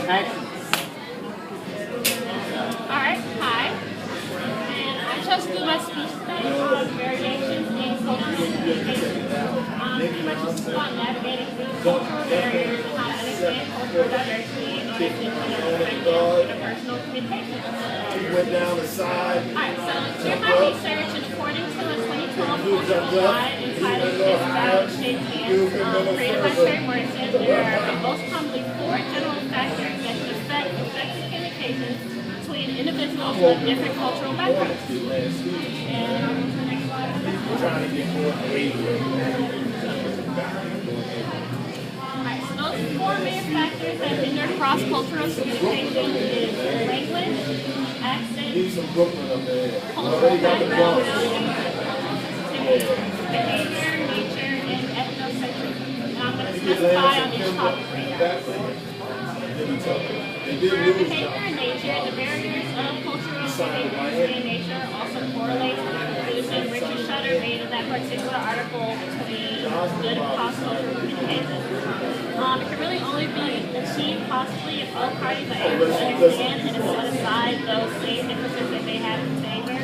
Action. Alright, hi. And I chose to do my speech today on variations in cultural communication. Pretty much just about navigating through cultural barriers and how to understand cultural diversity in order to effective interpersonal communication. Went down the side. Alright, so here's my research, and according to a 2012 cultural guide entitled This Value Shapes Hands, created by Sherry Morrison, there are most commonly four general factors that can affect effective communications between individuals with different cultural backgrounds. And the next slide. Alright, so those four main factors that hinder cross-cultural communication is language, accent, cultural background, behavior, nature, and ethnocentrism. And I'm going to specify on each topic right now. For behavior and nature, the barriers of cultural behavior and nature also correlate with the conclusion Richard Shutter made in that particular article between good and cross-cultural communication. It can really only be achieved possibly if both parties are able to understand and set aside those same differences that they have in favor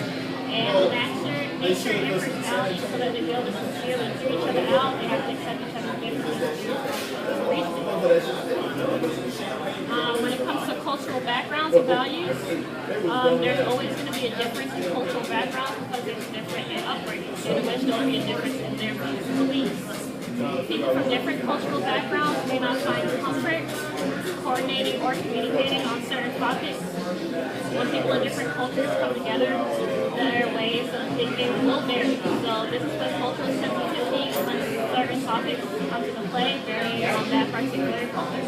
and nature and personality so that they be able to sincerely hear each other out. They have to accept each other's differences. When it comes to cultural backgrounds and values, there's always going to be a difference in cultural backgrounds because it's different in upbringing, in which there will be a difference in their views and beliefs. People from different cultural backgrounds may not find comfort coordinating or communicating on certain topics. When people of different cultures come together, their ways of thinking will vary. So this is when cultural sensitivity on certain topics comes into play, varying on that particular culture.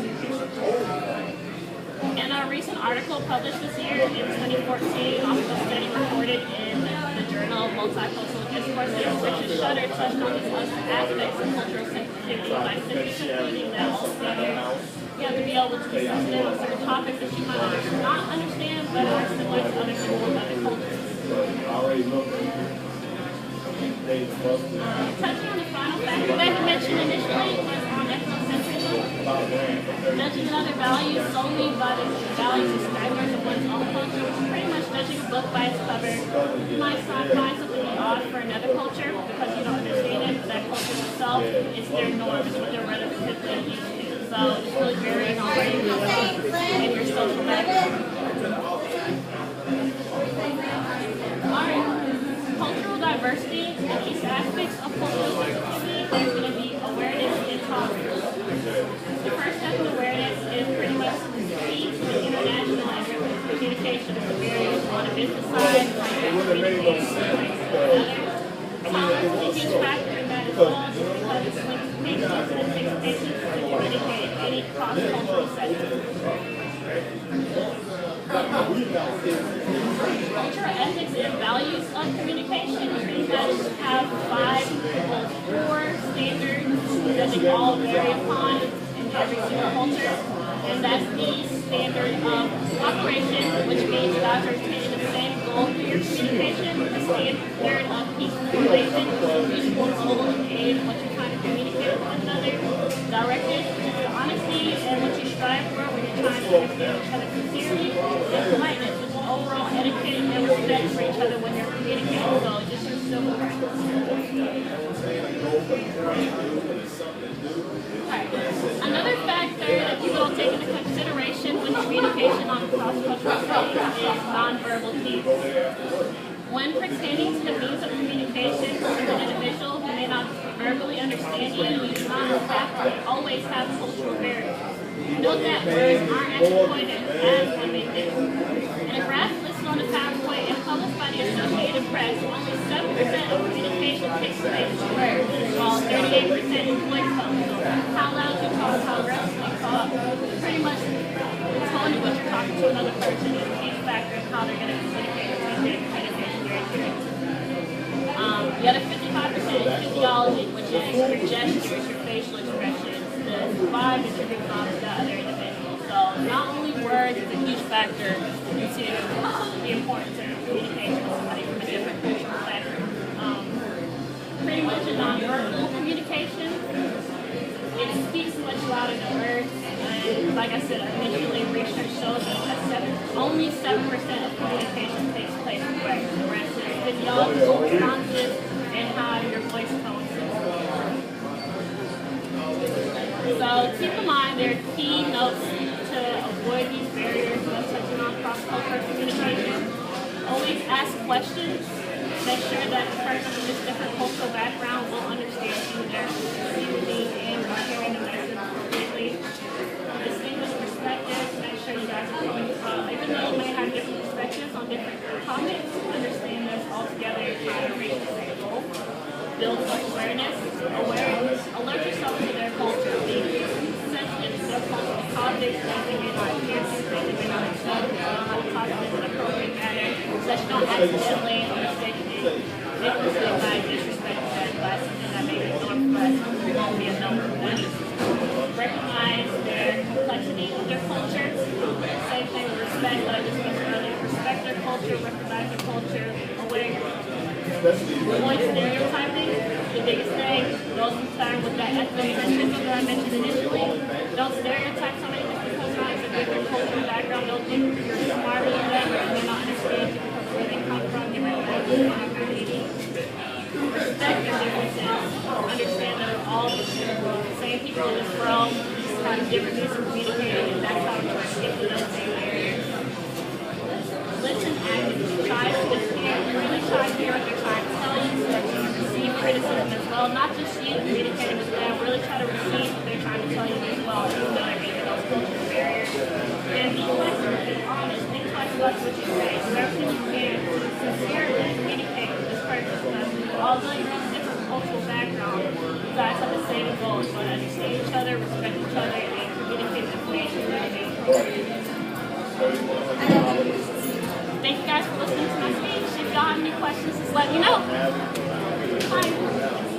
In a recent article published this year in 2014, off of a study reported in the Journal of Multicultural Discourses, Richard Shutter touched on these aspects of cultural sensitivity by simply concluding that altogether you have to be able to be sensitive on certain topics that you might not understand, but are similar to other people of other cultures. Touching on the final factor that he mentioned initially was on ethnocentrism. Judging another value solely by the values and standards of one's own culture, which is pretty much judging a book by its cover. You might find something odd for another culture because you don't understand it, but that culture itself is their norm, it's what they're relatively used to. So it's really varying on where you come from and your social background. Alright, cultural diversity, and these aspects of cultural sensitivity is going to be awareness and tolerance. The first step in awareness is pretty much key to the international and communication of the barriers on the business side, like communication, tolerance is a huge factor in that as well, because it's linked to patience and it takes patience to communicate any cross-cultural setting. Cultural ethics and values of communication pretty much have four standards that they all vary upon in every single culture. And that's the standard of cooperation, which means you guys are attaining the same goal for your communication. The standard of peaceful relation, mutual goal and aid in what you're trying to communicate with one another. Directed to honesty and what you strive for when you're trying to understand each other sincerely. And politeness, which is overall etiquette and respect for each other when you're communicating. So just your civil rights. Another factor that people don't take into consideration when communication on cross-cultural settings is nonverbal cues. When pertaining to the means of communication with an individual who may not verbally understand you, you do not always have cultural barriers. Note that words aren't as important as women do. In a graph listed on the PowerPoint and published by the Associated Press, only 7% of communication takes place in words, while 38% in voice tones. So how loud you talk, how aggressive you talk, pretty much the tone in which you're talking to another person is a huge factor in how they're going to communicate with you. The other 55% is physiology, which is your gestures, your facial expressions, the vibe that you're giving off to the other individual. So not only words is a huge factor into the importance of communication with somebody from a different cultural background. Pretty much a nonverbal communication, it speaks much louder than words. And like I said, initially research shows that only 7% of communication takes place in words. The rest is video, responses, and how your voice tones. So keep in mind there are key notes to avoid these barriers of touching on cross-cultural communication. Always ask questions. Make sure that the person with this different cultural background will understand you, they're receiving and hearing the message completely. Distinguish perspectives. Make sure you guys are going even though you may have different perspectives on different topics, understand this all together and try to reach the same goal. Build self-awareness. Alert yourself to their culture. Be sensitive to their culture because they may not hear something, they may not accept how to talk in an appropriate manner, so that you don't accidentally make mistake by disrespecting them by something that may be normal for us won't be a number for them. Recognize their complexity of their culture. Same thing with respect that I just mentioned earlier. Respect their culture, recognize their culture, avoid stereotyping. The biggest thing, those concerned with that ethnocentrism that I mentioned initially, don't stereotype somebody just because they're not a different cultural background. Don't think you're smarter than them or they not understand you because of where they come from. They might not understand your needs. Respect their differences. Understand that we're all the same people in this world, just have different ways of communicating, and that's how we're trying to get to those same areas. Listen actively. Try to understand, really try to hear what they're trying to tell you so that you can receive criticism as well. Not just you communicating with them, really try to receive what they're trying to tell you as well. Even though they're making those cultural barriers. And be flexible, be honest, think twice about what you say. Do everything you can to sincerely communicate with this person. Because although you have a different cultural background, you guys have the same goals. You want to understand each other, respect each other, and communicate the information that you need. Thank you guys for listening to my speech. If y'all have any questions, just let me know. Bye.